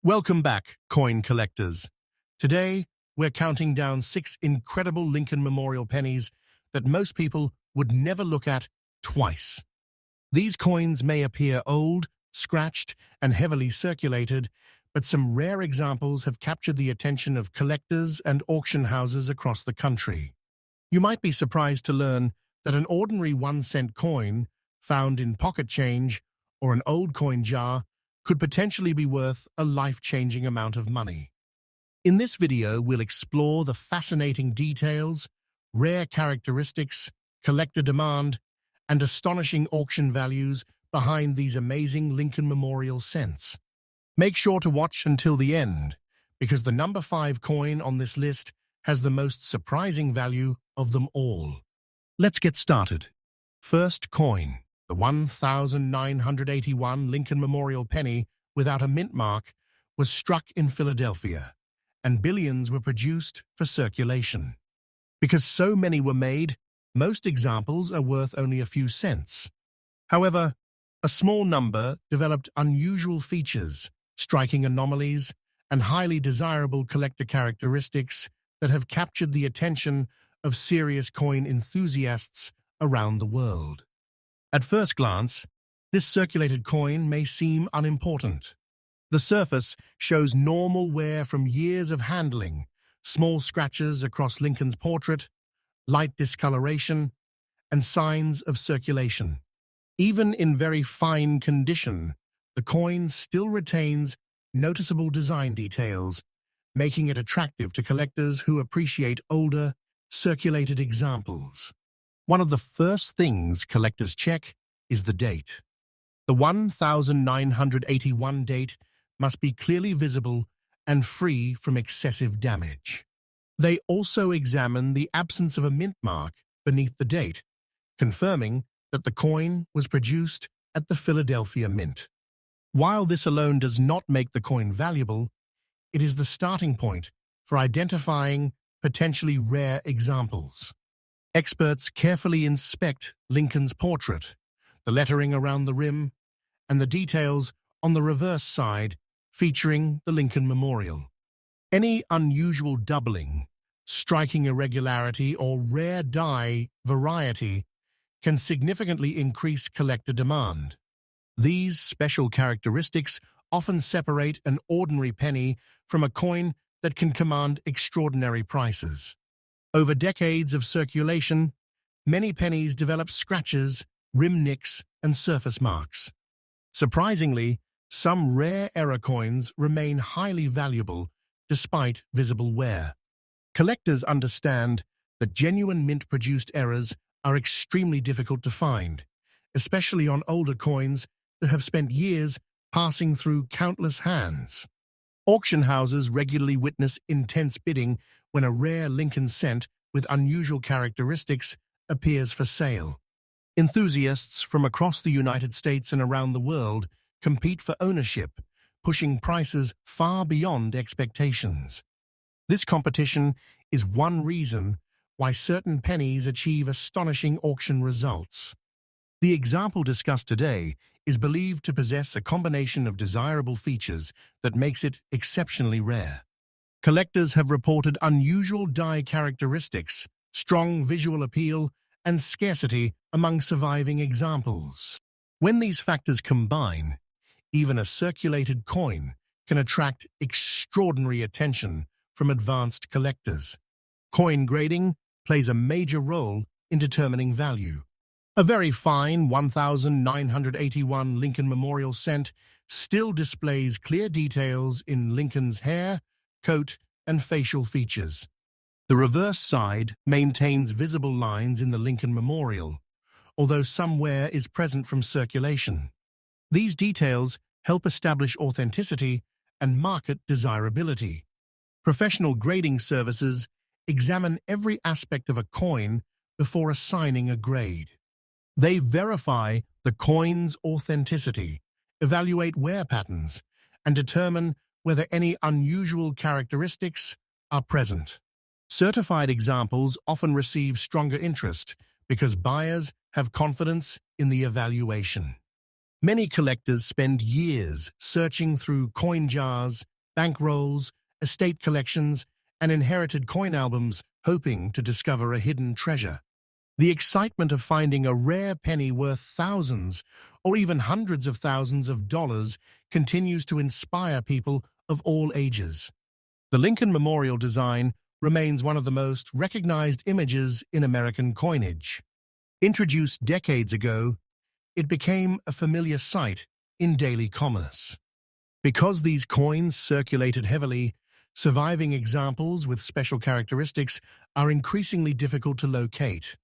Welcome back, coin collectors. Today, we're counting down 6 incredible Lincoln Memorial pennies that most people would never look at twice. These coins may appear old, scratched, and heavily circulated, but some rare examples have captured the attention of collectors and auction houses across the country. You might be surprised to learn that an ordinary 1-cent coin found in pocket change or an old coin jar could potentially be worth a life-changing amount of money. In this video, we'll explore the fascinating details, rare characteristics, collector demand, and astonishing auction values behind these amazing Lincoln Memorial cents. Make sure to watch until the end, because the number 5 coin on this list has the most surprising value of them all. Let's get started. First coin. The 1981 Lincoln Memorial penny without a mint mark was struck in Philadelphia, and billions were produced for circulation. Because so many were made, most examples are worth only a few cents. However, a small number developed unusual features, striking anomalies, and highly desirable collector characteristics that have captured the attention of serious coin enthusiasts around the world. At first glance, this circulated coin may seem unimportant. The surface shows normal wear from years of handling, small scratches across Lincoln's portrait, light discoloration, and signs of circulation. Even in very fine condition, the coin still retains noticeable design details, making it attractive to collectors who appreciate older, circulated examples. One of the first things collectors check is the date. The 1981 date must be clearly visible and free from excessive damage. They also examine the absence of a mint mark beneath the date, confirming that the coin was produced at the Philadelphia Mint. While this alone does not make the coin valuable, it is the starting point for identifying potentially rare examples. Experts carefully inspect Lincoln's portrait, the lettering around the rim, and the details on the reverse side featuring the Lincoln Memorial. Any unusual doubling, striking irregularity, or rare die variety can significantly increase collector demand. These special characteristics often separate an ordinary penny from a coin that can command extraordinary prices. Over decades of circulation, many pennies develop scratches, rim nicks, and surface marks. Surprisingly, some rare error coins remain highly valuable despite visible wear. Collectors understand that genuine mint-produced errors are extremely difficult to find, especially on older coins that have spent years passing through countless hands. Auction houses regularly witness intense bidding when a rare Lincoln cent with unusual characteristics appears for sale. Enthusiasts from across the United States and around the world compete for ownership, pushing prices far beyond expectations. This competition is one reason why certain pennies achieve astonishing auction results. The example discussed today is believed to possess a combination of desirable features that makes it exceptionally rare. Collectors have reported unusual die characteristics, strong visual appeal, and scarcity among surviving examples. When these factors combine, even a circulated coin can attract extraordinary attention from advanced collectors. Coin grading plays a major role in determining value. A very fine 1981 Lincoln Memorial cent still displays clear details in Lincoln's hair, coat, and facial features. The reverse side maintains visible lines in the Lincoln Memorial, although some wear is present from circulation. These details help establish authenticity and market desirability. Professional grading services examine every aspect of a coin before assigning a grade. They verify the coin's authenticity, evaluate wear patterns, and determine whether any unusual characteristics are present. Certified examples often receive stronger interest because buyers have confidence in the evaluation. Many collectors spend years searching through coin jars, bankrolls, estate collections, and inherited coin albums, hoping to discover a hidden treasure. The excitement of finding a rare penny worth thousands or even hundreds of thousands of dollars continues to inspire people of all ages. The Lincoln Memorial design remains one of the most recognized images in American coinage. Introduced decades ago, it became a familiar sight in daily commerce. Because these coins circulated heavily, surviving examples with special characteristics are increasingly difficult to locate.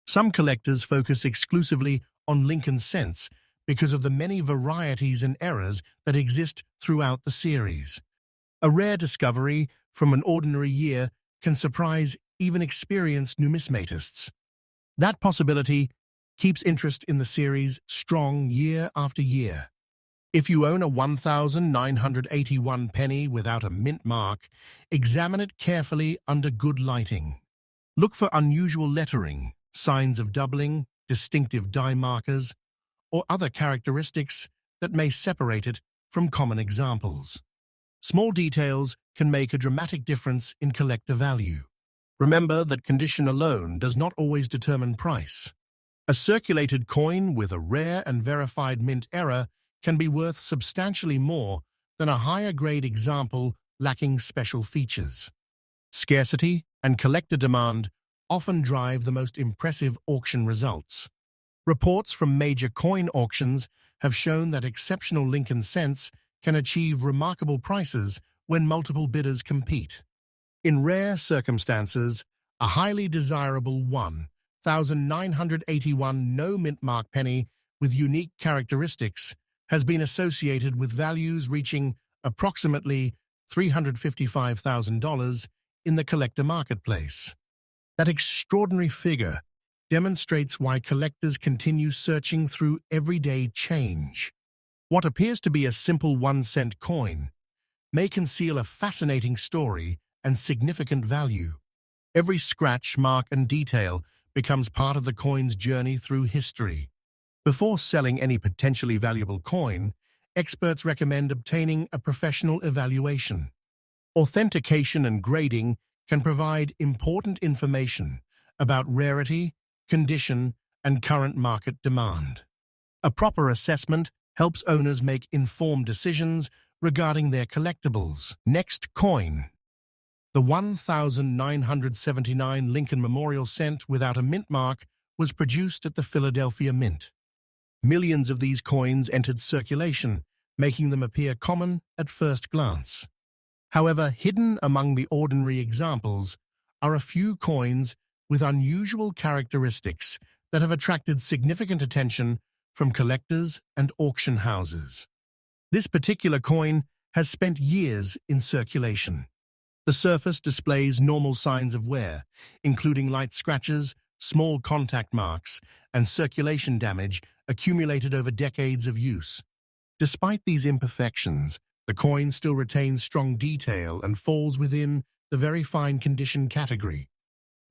Some collectors focus exclusively on Lincoln cents because of the many varieties and errors that exist throughout the series. A rare discovery from an ordinary year can surprise even experienced numismatists. That possibility keeps interest in the series strong year after year. If you own a 1,981 penny without a mint mark, examine it carefully under good lighting. Look for unusual lettering, signs of doubling, distinctive die markers, or other characteristics that may separate it from common examples. Small details can make a dramatic difference in collector value. Remember that condition alone does not always determine price. A circulated coin with a rare and verified mint error can be worth substantially more than a higher-grade example lacking special features. Scarcity and collector demand often drive the most impressive auction results. Reports from major coin auctions have shown that exceptional Lincoln cents can achieve remarkable prices when multiple bidders compete. In rare circumstances, a highly desirable 1,981 no-mint mark penny with unique characteristics has been associated with values reaching approximately $355,000 in the collector marketplace. That extraordinary figure demonstrates why collectors continue searching through everyday change. What appears to be a simple 1-cent coin may conceal a fascinating story and significant value. Every scratch, mark, and detail becomes part of the coin's journey through history. Before selling any potentially valuable coin, experts recommend obtaining a professional evaluation. Authentication and grading can provide important information about rarity, condition, and current market demand. A proper assessment helps owners make informed decisions regarding their collectibles. Next coin. The 1,979 Lincoln Memorial cent without a mint mark was produced at the Philadelphia Mint. Millions of these coins entered circulation, making them appear common at first glance. However, hidden among the ordinary examples are a few coins with unusual characteristics that have attracted significant attention from collectors and auction houses. This particular coin has spent years in circulation. The surface displays normal signs of wear, including light scratches, small contact marks, and circulation damage accumulated over decades of use. Despite these imperfections, the coin still retains strong detail and falls within the very fine condition category.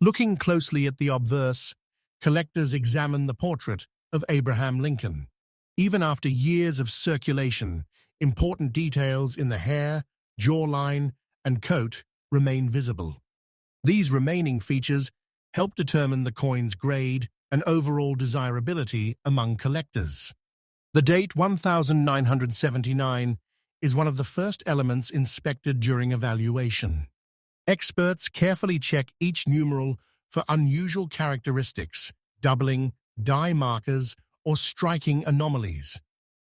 Looking closely at the obverse, collectors examine the portrait of Abraham Lincoln. Even after years of circulation, important details in the hair, jawline, and coat remain visible. These remaining features help determine the coin's grade and overall desirability among collectors. The date 1979 is one of the first elements inspected during evaluation. Experts carefully check each numeral for unusual characteristics, doubling, die markers, or striking anomalies.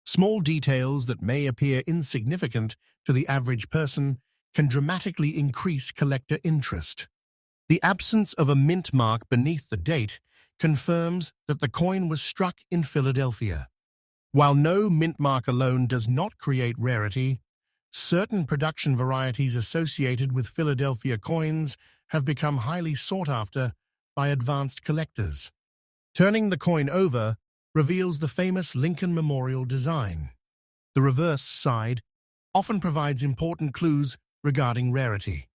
Small details that may appear insignificant to the average person can dramatically increase collector interest. The absence of a mint mark beneath the date confirms that the coin was struck in Philadelphia. While no mint mark alone does not create rarity, certain production varieties associated with Philadelphia coins have become highly sought after by advanced collectors. Turning the coin over reveals the famous Lincoln Memorial design. The reverse side often provides important clues regarding rarity.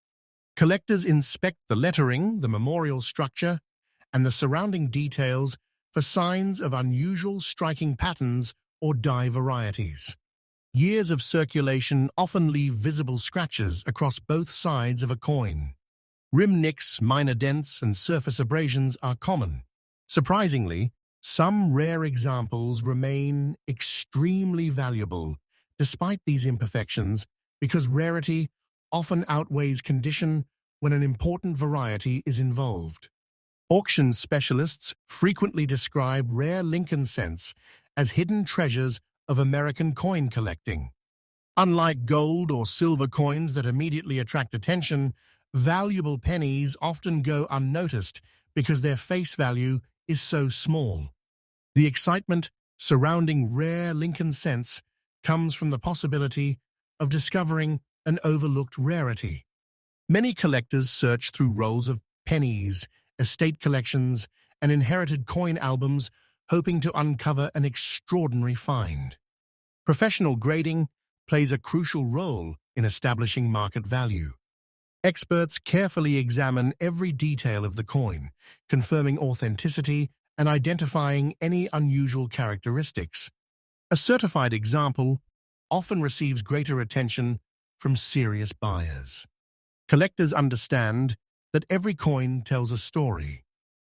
Collectors inspect the lettering, the memorial structure, and the surrounding details for signs of unusual striking patterns or die varieties. Years of circulation often leave visible scratches across both sides of a coin. Rim nicks, minor dents, and surface abrasions are common. Surprisingly, some rare examples remain extremely valuable despite these imperfections because rarity often outweighs condition when an important variety is involved. Auction specialists frequently describe rare Lincoln cents as hidden treasures of American coin collecting. Unlike gold or silver coins that immediately attract attention, valuable pennies often go unnoticed because their face value is so small. The excitement surrounding rare Lincoln cents comes from the possibility of discovering an overlooked rarity. Many collectors search through rolls of pennies, estate collections, and inherited coin albums, hoping to uncover an extraordinary find. Professional grading plays a crucial role in establishing market value. Experts carefully examine every detail of the coin, confirming authenticity and identifying any unusual characteristics. A certified example often receives greater attention from serious buyers. Collectors understand that every coin tells a story.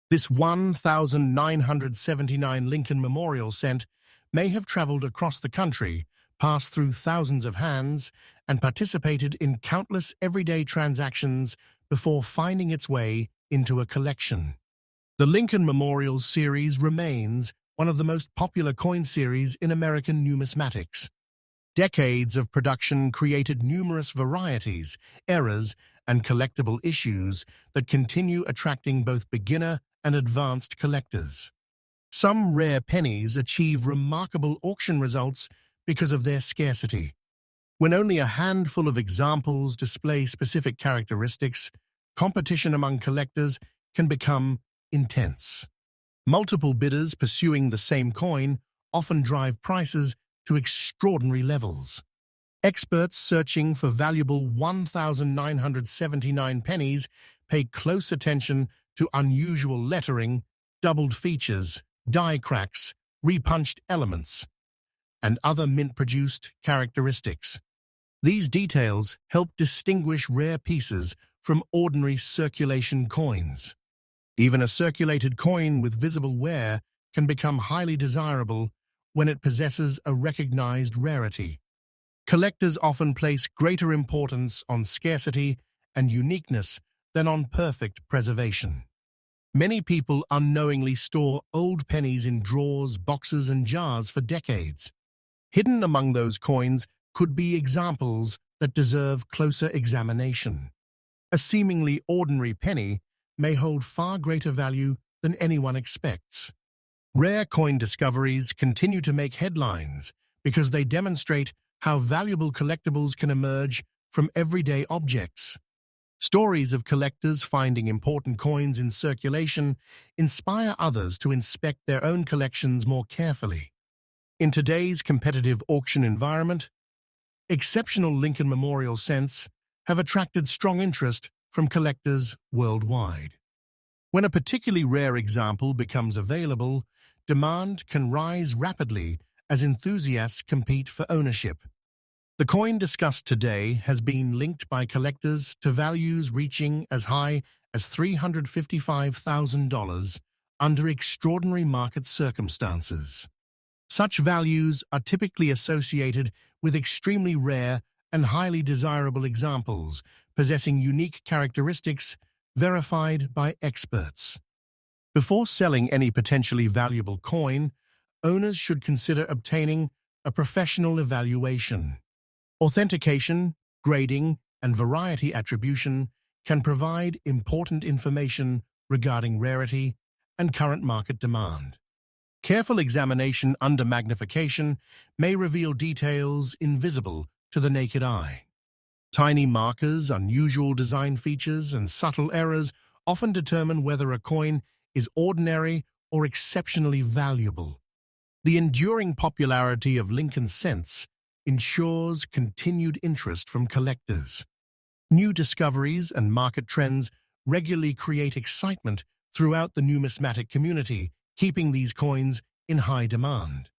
This 1979 Lincoln Memorial cent may have traveled across the country, passed through thousands of hands, and participated in countless everyday transactions before finding its way into a collection. The Lincoln Memorial series remains one of the most popular coin series in American numismatics. Decades of production created numerous varieties, eras, and collectible issues that continue attracting both beginner and advanced collectors. Some rare pennies achieve remarkable auction results because of their scarcity. When only a handful of examples display specific characteristics, competition among collectors can become intense. Multiple bidders pursuing the same coin often drive prices to extraordinary levels. Experts searching for valuable 1979 pennies pay close attention to unusual lettering, doubled features, die cracks, repunched elements, and other mint-produced characteristics. These details help distinguish rare pieces from ordinary circulation coins. Even a circulated coin with visible wear can become highly desirable when it possesses a recognized rarity. Collectors often place greater importance on scarcity and uniqueness than on perfect preservation. Many people unknowingly store old pennies in drawers, boxes, and jars for decades. Hidden among those coins could be examples that deserve closer examination. A seemingly ordinary penny may hold far greater value than anyone expects. Rare coin discoveries continue to make headlines because they demonstrate how valuable collectibles can emerge from everyday objects. Stories of collectors finding important coins in circulation inspire others to inspect their own collections more carefully. In today's competitive auction environment, exceptional Lincoln Memorial cents have attracted strong interest from collectors worldwide. When a particularly rare example becomes available, demand can rise rapidly as enthusiasts compete for ownership. The coin discussed today has been linked by collectors to values reaching as high as $355,000 under extraordinary market circumstances. Such values are typically associated with extremely rare and highly desirable examples, possessing unique characteristics verified by experts. Before selling any potentially valuable coin, owners should consider obtaining a professional evaluation. Authentication, grading, and variety attribution can provide important information regarding rarity and current market demand. Careful examination under magnification may reveal details invisible to the naked eye. Tiny markers, unusual design features, and subtle errors often determine whether a coin is ordinary or exceptionally valuable. The enduring popularity of Lincoln cents ensures continued interest from collectors. New discoveries and market trends regularly create excitement throughout the numismatic community, keeping these coins in high demand.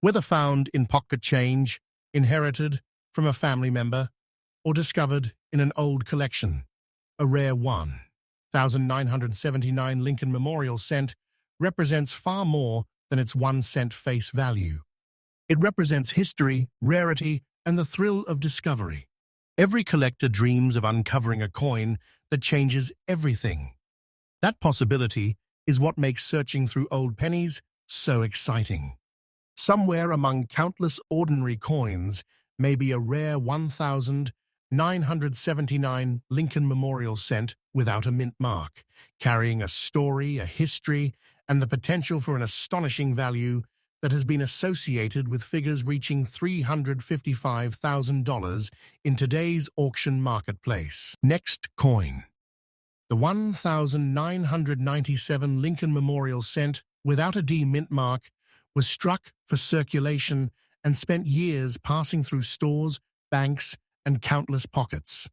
Whether found in pocket change, inherited from a family member, or discovered in an old collection. A rare 1,979 Lincoln Memorial cent represents far more than its 1 cent face value. It represents history, rarity, and the thrill of discovery. Every collector dreams of uncovering a coin that changes everything. That possibility is what makes searching through old pennies so exciting. Somewhere among countless ordinary coins may be a rare 1,979 Lincoln Memorial cent without a mint mark, carrying a story, a history, and the potential for an astonishing value that has been associated with figures reaching $355,000 in today's auction marketplace. Next coin. The 1,997 Lincoln Memorial cent without a D mint mark was struck for circulation and spent years passing through stores, banks, and countless pockets.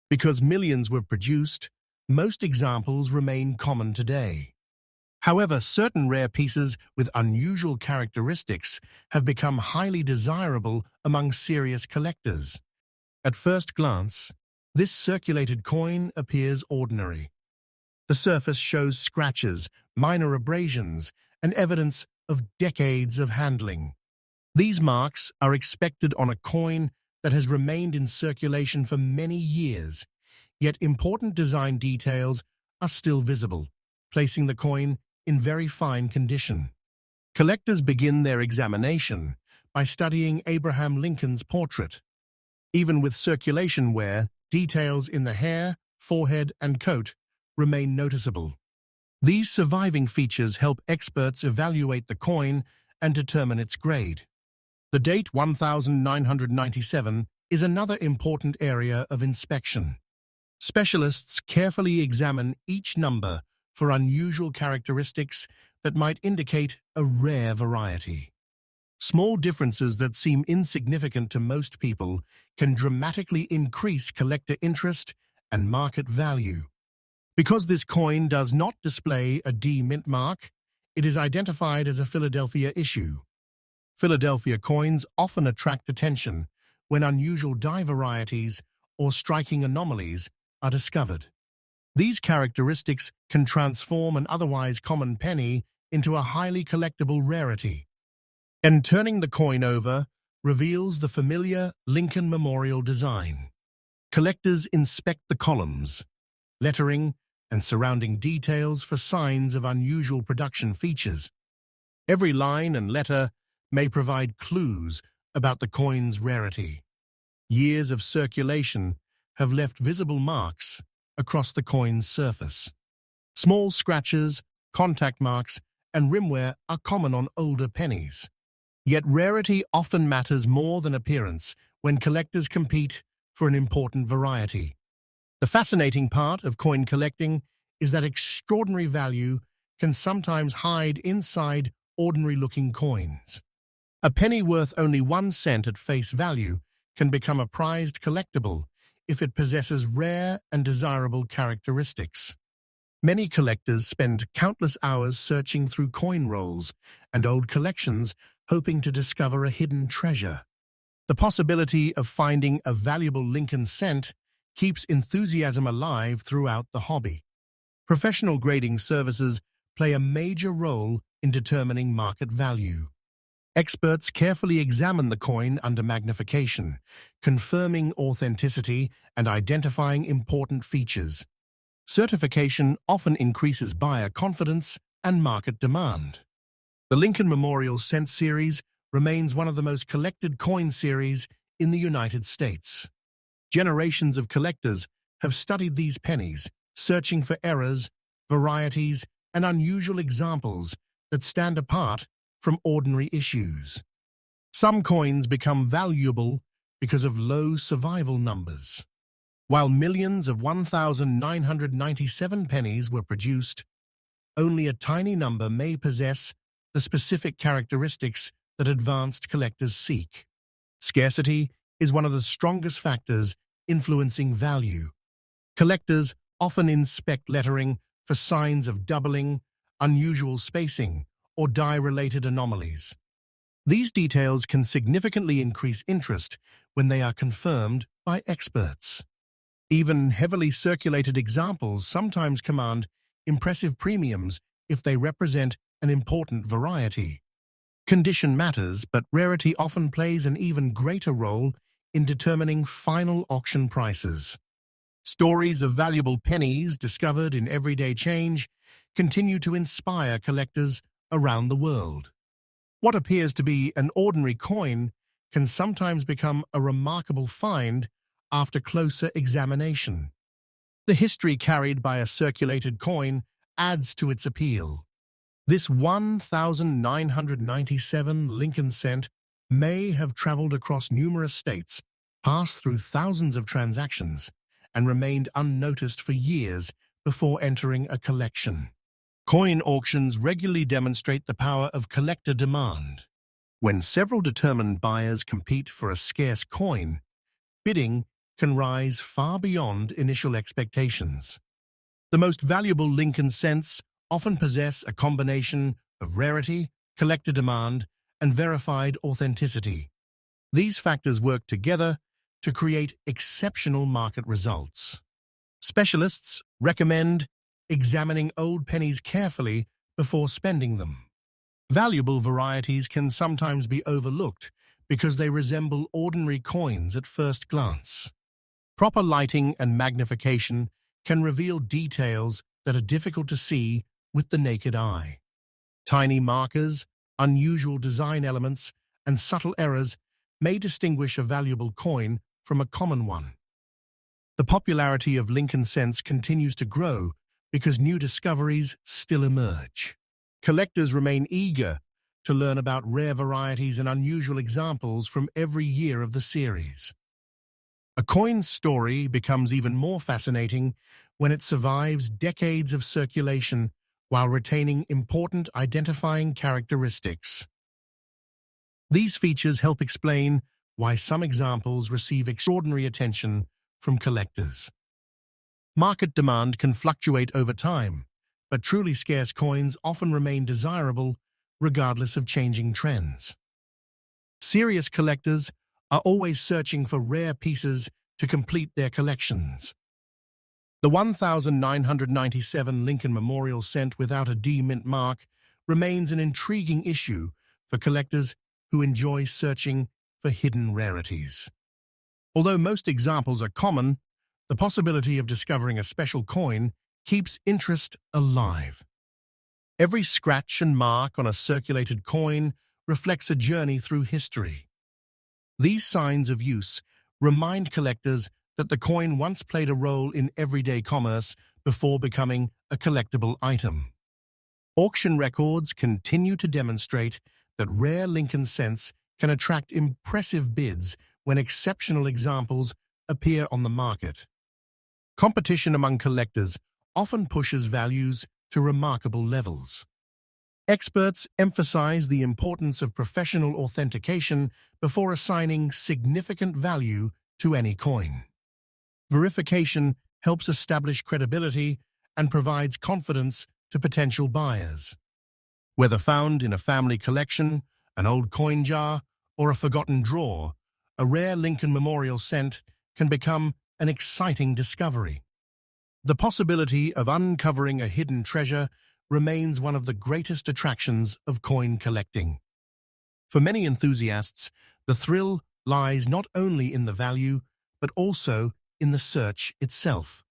Because millions were produced, most examples remain common today. However, certain rare pieces with unusual characteristics have become highly desirable among serious collectors. At first glance, this circulated coin appears ordinary. The surface shows scratches, minor abrasions, and evidence of decades of handling. These marks are expected on a coin that has remained in circulation for many years, yet important design details are still visible, placing the coin in very fine condition. Collectors begin their examination by studying Abraham Lincoln's portrait. Even with circulation wear, details in the hair, forehead, and coat remain noticeable. These surviving features help experts evaluate the coin and determine its grade. The date 1997 is another important area of inspection. Specialists carefully examine each number for unusual characteristics that might indicate a rare variety. Small differences that seem insignificant to most people can dramatically increase collector interest and market value. Because this coin does not display a D mint mark, it is identified as a Philadelphia issue. Philadelphia coins often attract attention when unusual die varieties or striking anomalies are discovered. These characteristics can transform an otherwise common penny into a highly collectible rarity. And turning the coin over reveals the familiar Lincoln Memorial design. Collectors inspect the columns, lettering, and surrounding details for signs of unusual production features. Every line and letter may provide clues about the coin's rarity. Years of circulation have left visible marks across the coin's surface. Small scratches, contact marks, and rim wear are common on older pennies. Yet rarity often matters more than appearance when collectors compete for an important variety. The fascinating part of coin collecting is that extraordinary value can sometimes hide inside ordinary-looking coins. A penny worth only 1 cent at face value can become a prized collectible if it possesses rare and desirable characteristics. Many collectors spend countless hours searching through coin rolls and old collections, hoping to discover a hidden treasure. The possibility of finding a valuable Lincoln cent keeps enthusiasm alive throughout the hobby. Professional grading services play a major role in determining market value. Experts carefully examine the coin under magnification, confirming authenticity and identifying important features. Certification often increases buyer confidence and market demand. The Lincoln Memorial Cent Series remains one of the most collected coin series in the United States. Generations of collectors have studied these pennies, searching for errors, varieties, and unusual examples that stand apart from ordinary issues. Some coins become valuable because of low survival numbers. While millions of 1,997 pennies were produced, only a tiny number may possess the specific characteristics that advanced collectors seek. Scarcity is one of the strongest factors influencing value. Collectors often inspect lettering for signs of doubling, unusual spacing, or die-related anomalies. These details can significantly increase interest when they are confirmed by experts. Even heavily circulated examples sometimes command impressive premiums if they represent an important variety. Condition matters, but rarity often plays an even greater role in determining final auction prices. Stories of valuable pennies discovered in everyday change continue to inspire collectors around the world. What appears to be an ordinary coin can sometimes become a remarkable find after closer examination. The history carried by a circulated coin adds to its appeal. This 1997 Lincoln cent may have traveled across numerous states, passed through thousands of transactions, and remained unnoticed for years before entering a collection. Coin auctions regularly demonstrate the power of collector demand. When several determined buyers compete for a scarce coin, bidding can rise far beyond initial expectations. The most valuable Lincoln cents often possess a combination of rarity, collector demand, and verified authenticity. These factors work together to create exceptional market results. Specialists recommend examining old pennies carefully before spending them. Valuable varieties can sometimes be overlooked because they resemble ordinary coins at first glance. Proper lighting and magnification can reveal details that are difficult to see with the naked eye. Tiny markers, unusual design elements, and subtle errors may distinguish a valuable coin from a common one. The popularity of Lincoln cents continues to grow because new discoveries still emerge. Collectors remain eager to learn about rare varieties and unusual examples from every year of the series. A coin's story becomes even more fascinating when it survives decades of circulation while retaining important identifying characteristics. These features help explain why some examples receive extraordinary attention from collectors. Market demand can fluctuate over time, but truly scarce coins often remain desirable regardless of changing trends. Serious collectors are always searching for rare pieces to complete their collections. The 1997 Lincoln Memorial cent without a D mint mark remains an intriguing issue for collectors who enjoy searching for hidden rarities. Although most examples are common, the possibility of discovering a special coin keeps interest alive. Every scratch and mark on a circulated coin reflects a journey through history. These signs of use remind collectors that the coin once played a role in everyday commerce before becoming a collectible item. Auction records continue to demonstrate that rare Lincoln cents can attract impressive bids when exceptional examples appear on the market. Competition among collectors often pushes values to remarkable levels. Experts emphasize the importance of professional authentication before assigning significant value to any coin. Verification helps establish credibility and provides confidence to potential buyers. Whether found in a family collection, an old coin jar, or a forgotten drawer, a rare Lincoln Memorial cent can become an exciting discovery. The possibility of uncovering a hidden treasure remains one of the greatest attractions of coin collecting. For many enthusiasts, the thrill lies not only in the value, but also in the search itself.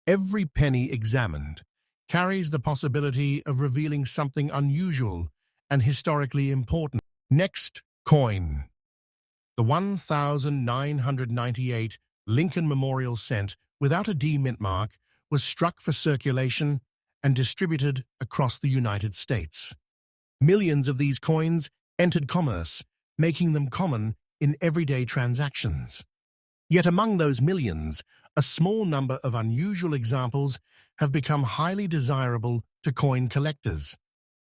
Every penny examined carries the possibility of revealing something unusual and historically important. Next coin. The 1998 Lincoln Memorial cent without a D mint mark was struck for circulation and distributed across the United States. Millions of these coins entered commerce, making them common in everyday transactions. Yet among those millions, a small number of unusual examples have become highly desirable to coin collectors.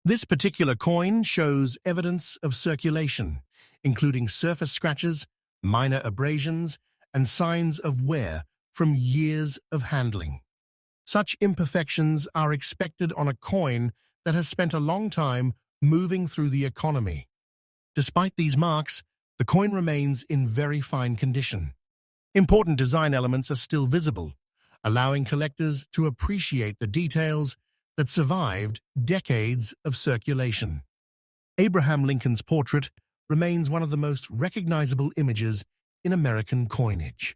This particular coin shows evidence of circulation, including surface scratches, minor abrasions, and signs of wear from years of handling. Such imperfections are expected on a coin that has spent a long time moving through the economy. Despite these marks, the coin remains in very fine condition. Important design elements are still visible, allowing collectors to appreciate the details that survived decades of circulation. Abraham Lincoln's portrait remains one of the most recognizable images in American coinage.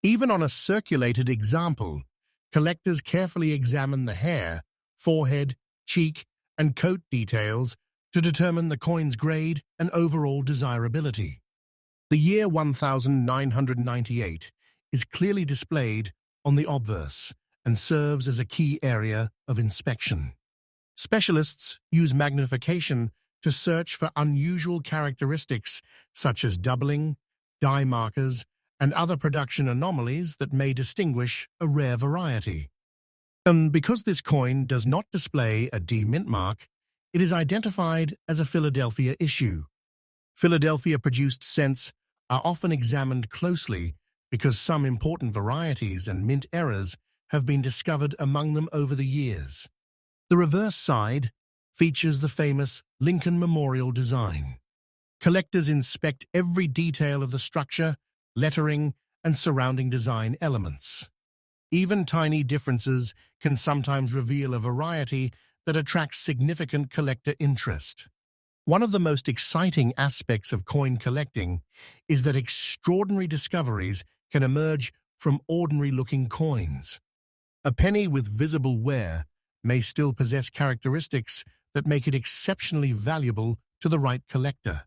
Even on a circulated example, collectors carefully examine the hair, forehead, cheek, and coat details to determine the coin's grade and overall desirability. The year 1998 is clearly displayed on the obverse and serves as a key area of inspection. Specialists use magnification to search for unusual characteristics such as doubling, die markers, and other production anomalies that may distinguish a rare variety. And because this coin does not display a D mint mark, it is identified as a Philadelphia issue. Philadelphia-produced cents are often examined closely because some important varieties and mint errors have been discovered among them over the years. The reverse side features the famous Lincoln Memorial design. Collectors inspect every detail of the structure, lettering, and surrounding design elements. Even tiny differences can sometimes reveal a variety that attracts significant collector interest. One of the most exciting aspects of coin collecting is that extraordinary discoveries can emerge from ordinary-looking coins. A penny with visible wear may still possess characteristics that make it exceptionally valuable to the right collector.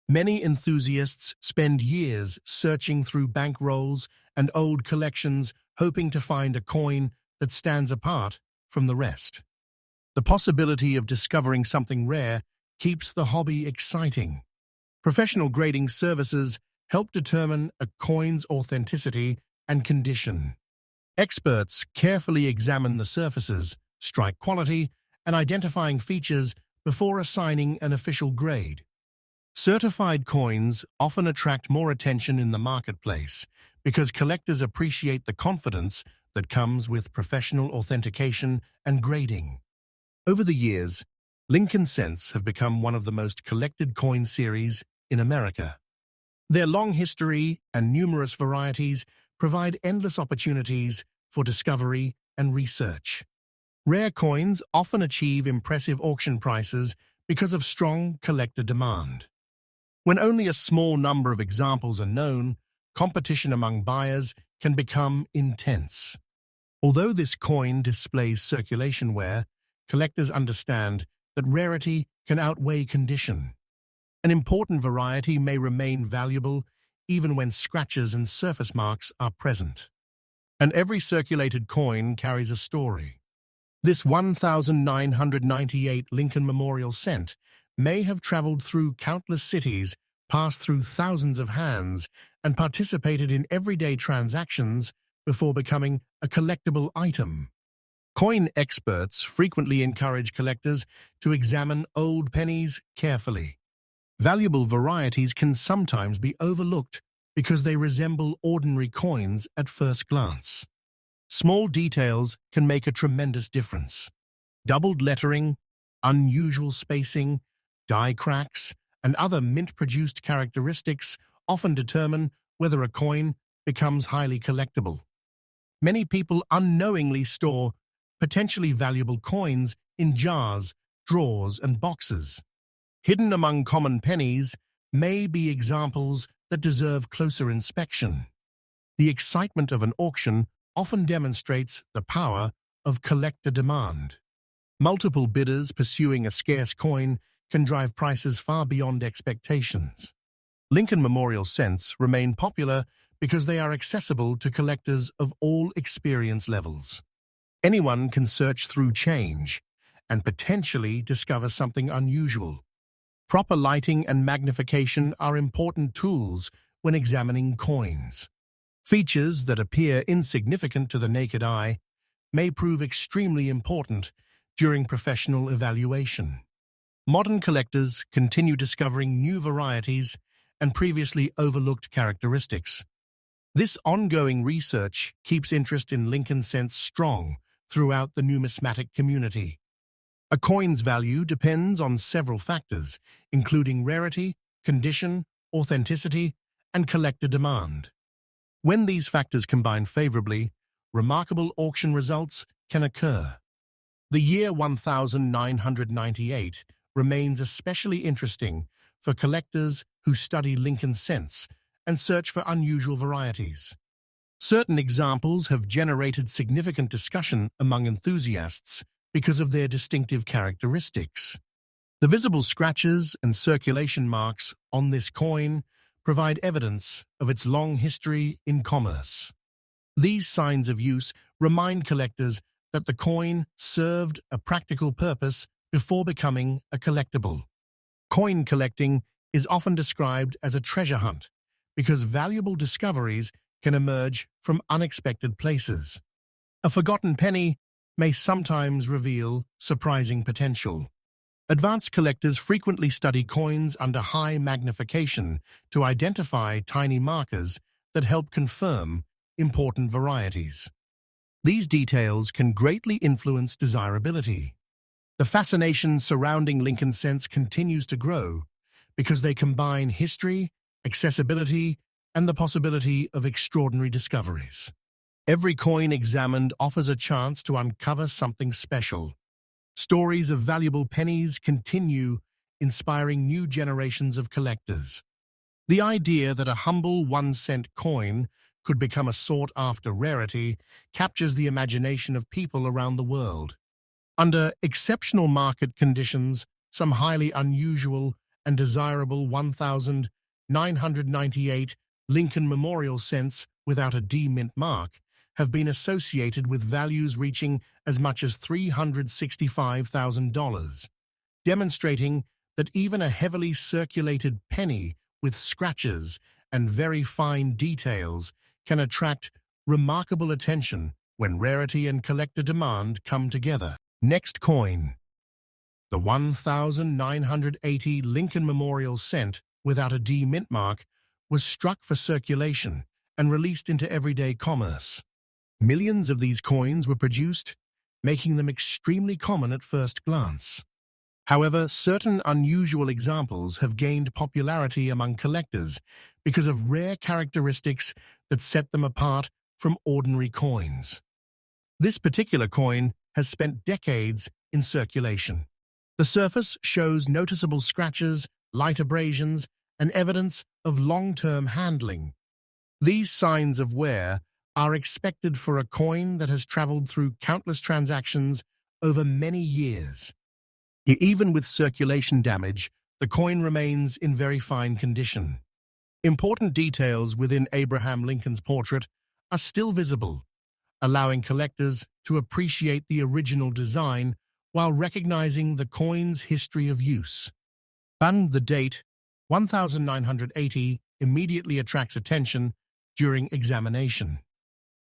Many enthusiasts spend years searching through bank rolls and old collections hoping to find a coin that stands apart from the rest. The possibility of discovering something rare keeps the hobby exciting. Professional grading services help determine a coin's authenticity and condition. Experts carefully examine the surfaces, strike quality, and identifying features before assigning an official grade. Certified coins often attract more attention in the marketplace because collectors appreciate the confidence that comes with professional authentication and grading. Over the years, Lincoln cents have become one of the most collected coin series in America. Their long history and numerous varieties provide endless opportunities for discovery and research. Rare coins often achieve impressive auction prices because of strong collector demand. When only a small number of examples are known, competition among buyers can become intense. Although this coin displays circulation wear, collectors understand that rarity can outweigh condition. An important variety may remain valuable even when scratches and surface marks are present. And every circulated coin carries a story. This 1998 Lincoln Memorial cent may have traveled through countless cities, passed through thousands of hands, and participated in everyday transactions before becoming a collectible item. Coin experts frequently encourage collectors to examine old pennies carefully. Valuable varieties can sometimes be overlooked because they resemble ordinary coins at first glance. Small details can make a tremendous difference. Doubled lettering, unusual spacing, die cracks, and other mint-produced characteristics often determine whether a coin becomes highly collectible. Many people unknowingly store potentially valuable coins in jars, drawers, and boxes. Hidden among common pennies may be examples that deserve closer inspection. The excitement of an auction often demonstrates the power of collector demand. Multiple bidders pursuing a scarce coin can drive prices far beyond expectations. Lincoln Memorial cents remain popular because they are accessible to collectors of all experience levels. Anyone can search through change and potentially discover something unusual. Proper lighting and magnification are important tools when examining coins. Features that appear insignificant to the naked eye may prove extremely important during professional evaluation. Modern collectors continue discovering new varieties and previously overlooked characteristics. This ongoing research keeps interest in Lincoln cents strong throughout the numismatic community. A coin's value depends on several factors, including rarity, condition, authenticity, and collector demand. When these factors combine favorably, remarkable auction results can occur. The year 1998 remains especially interesting for collectors who study Lincoln cents and search for unusual varieties. Certain examples have generated significant discussion among enthusiasts because of their distinctive characteristics. The visible scratches and circulation marks on this coin provide evidence of its long history in commerce. These signs of use remind collectors that the coin served a practical purpose before becoming a collectible. Coin collecting is often described as a treasure hunt because valuable discoveries can emerge from unexpected places. A forgotten penny may sometimes reveal surprising potential. Advanced collectors frequently study coins under high magnification to identify tiny markers that help confirm important varieties. These details can greatly influence desirability. The fascination surrounding Lincoln cents continues to grow because they combine history, accessibility, and the possibility of extraordinary discoveries. Every coin examined offers a chance to uncover something special. Stories of valuable pennies continue inspiring new generations of collectors. The idea that a humble 1-cent coin could become a sought-after rarity captures the imagination of people around the world. Under exceptional market conditions, some highly unusual and desirable 1998 Lincoln Memorial cents without a D mint mark have been associated with values reaching as much as $365,000, demonstrating that even a heavily circulated penny with scratches and very fine details can attract remarkable attention when rarity and collector demand come together. Next coin. The 1980 Lincoln Memorial cent without a D mint mark was struck for circulation and released into everyday commerce. Millions of these coins were produced, making them extremely common at first glance. However, certain unusual examples have gained popularity among collectors because of rare characteristics that set them apart from ordinary coins. This particular coin has spent decades in circulation. The surface shows noticeable scratches, light abrasions, and evidence of long-term handling. These signs of wear are expected for a coin that has traveled through countless transactions over many years. Even with circulation damage, the coin remains in very fine condition. Important details within Abraham Lincoln's portrait are still visible, allowing collectors to appreciate the original design while recognizing the coin's history of use. And the date, 1980, immediately attracts attention during examination.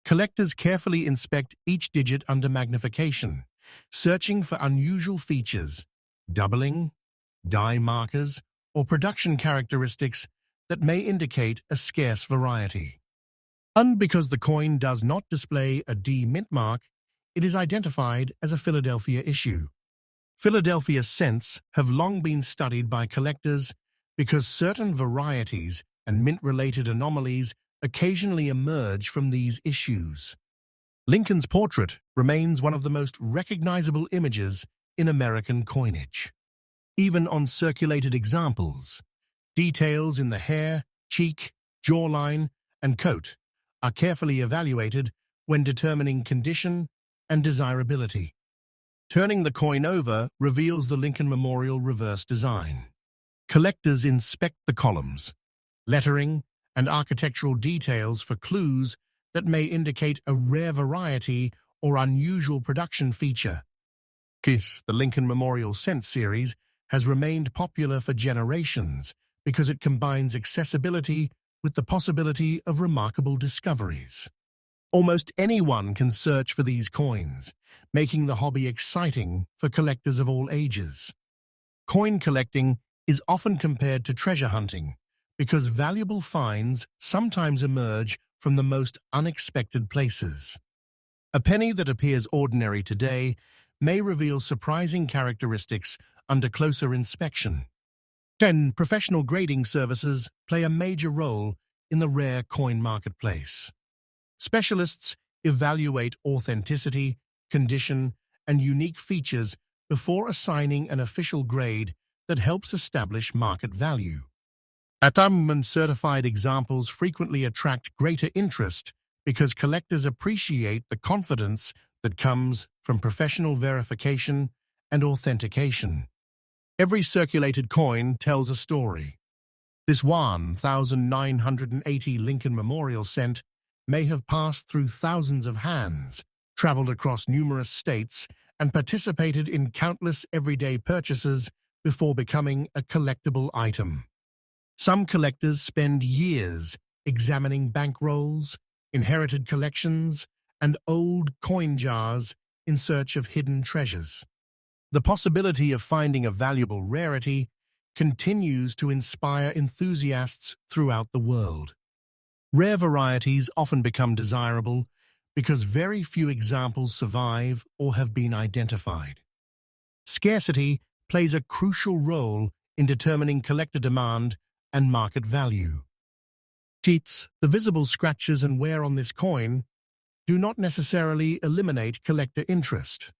Collectors carefully inspect each digit under magnification, searching for unusual features, doubling, die markers, or production characteristics that may indicate a scarce variety. And because the coin does not display a D mint mark, it is identified as a Philadelphia issue. Philadelphia cents have long been studied by collectors because certain varieties and mint-related anomalies occasionally emerge from these issues. Lincoln's portrait remains one of the most recognizable images in American coinage. Even on circulated examples, details in the hair, cheek, jawline, and coat are carefully evaluated when determining condition and desirability. Turning the coin over reveals the Lincoln Memorial reverse design. Collectors inspect the columns, lettering, and architectural details for clues that may indicate a rare variety or unusual production feature. The Lincoln Memorial cent series has remained popular for generations because it combines accessibility with the possibility of remarkable discoveries. Almost anyone can search for these coins, making the hobby exciting for collectors of all ages. Coin collecting is often compared to treasure hunting because valuable finds sometimes emerge from the most unexpected places. A penny that appears ordinary today may reveal surprising characteristics under closer inspection. 10. Professional grading services play a major role in the rare coin marketplace. Specialists evaluate authenticity, condition, and unique features before assigning an official grade that helps establish market value. Atom certified examples frequently attract greater interest because collectors appreciate the confidence that comes from professional verification and authentication. Every circulated coin tells a story. This 1,980 Lincoln Memorial cent may have passed through thousands of hands, traveled across numerous states, and participated in countless everyday purchases before becoming a collectible item. Some collectors spend years examining bankrolls, inherited collections, and old coin jars in search of hidden treasures. The possibility of finding a valuable rarity continues to inspire enthusiasts throughout the world. Rare varieties often become desirable because very few examples survive or have been identified. Scarcity plays a crucial role in determining collector demand and market value. Cheats, the visible scratches and wear on this coin, do not necessarily eliminate collector interest.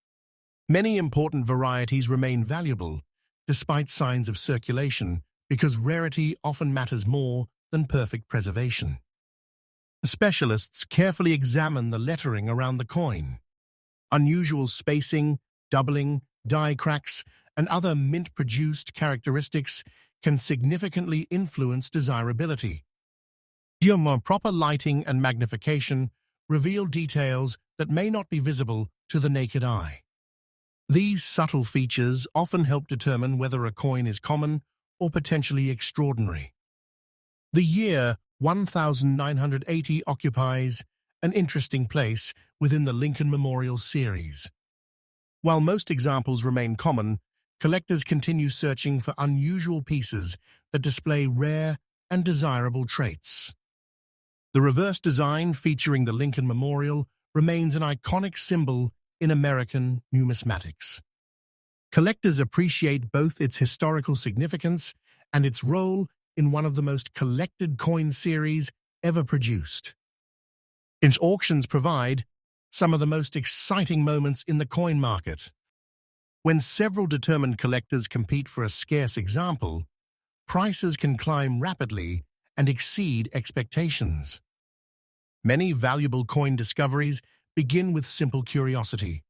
Many important varieties remain valuable despite signs of circulation because rarity often matters more than perfect preservation. The specialists carefully examine the lettering around the coin. Unusual spacing, doubling, die cracks, and other mint-produced characteristics can significantly influence desirability. Proper lighting and magnification reveal details that may not be visible to the naked eye. These subtle features often help determine whether a coin is common or potentially extraordinary. The year 1980 occupies an interesting place within the Lincoln Memorial series. While most examples remain common, collectors continue searching for unusual pieces that display rare and desirable traits. The reverse design featuring the Lincoln Memorial remains an iconic symbol in American numismatics. Collectors appreciate both its historical significance and its role in one of the most collected coin series ever produced. Its auctions provide some of the most exciting moments in the coin market. When several determined collectors compete for a scarce example, prices can climb rapidly and exceed expectations. Many valuable coin discoveries begin with simple curiosity.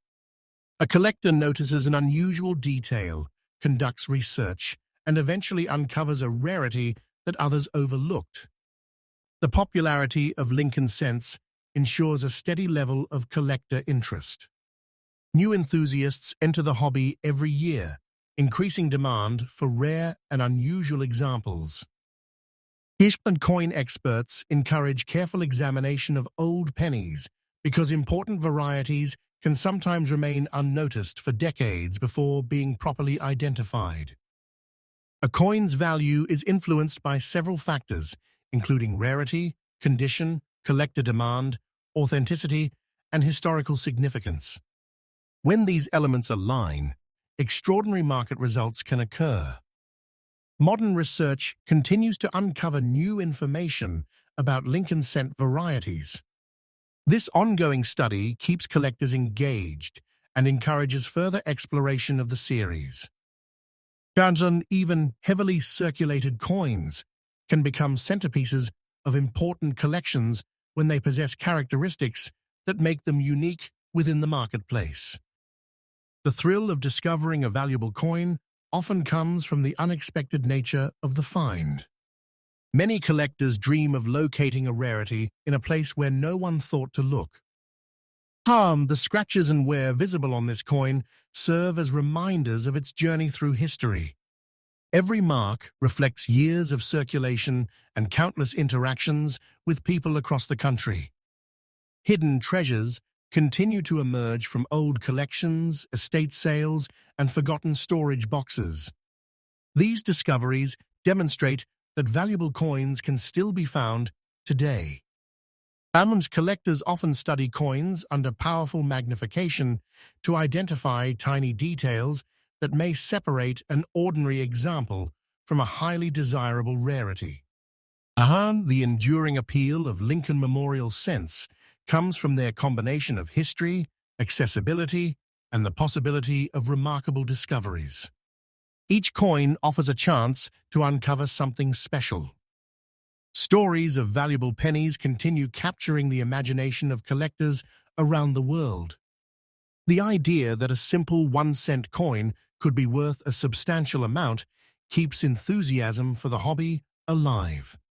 A collector notices an unusual detail, conducts research, and eventually uncovers a rarity that others overlooked. The popularity of Lincoln cents ensures a steady level of collector interest. New enthusiasts enter the hobby every year, increasing demand for rare and unusual examples. And coin experts encourage careful examination of old pennies because important varieties can sometimes remain unnoticed for decades before being properly identified. A coin's value is influenced by several factors, including rarity, condition, collector demand, authenticity, and historical significance. When these elements align, extraordinary market results can occur. Modern research continues to uncover new information about Lincoln cent varieties. This ongoing study keeps collectors engaged and encourages further exploration of the series. Even heavily circulated coins can become centerpieces of important collections when they possess characteristics that make them unique within the marketplace. The thrill of discovering a valuable coin often comes from the unexpected nature of the find. Many collectors dream of locating a rarity in a place where no one thought to look. The scratches and wear visible on this coin serve as reminders of its journey through history. Every mark reflects years of circulation and countless interactions with people across the country. Hidden treasures continue to emerge from old collections, estate sales, and forgotten storage boxes. These discoveries demonstrate that valuable coins can still be found today. Collectors often study coins under powerful magnification to identify tiny details that may separate an ordinary example from a highly desirable rarity. The enduring appeal of Lincoln Memorial cents comes from their combination of history, accessibility, and the possibility of remarkable discoveries. Each coin offers a chance to uncover something special. Stories of valuable pennies continue capturing the imagination of collectors around the world. The idea that a simple 1-cent coin could be worth a substantial amount keeps enthusiasm for the hobby alive.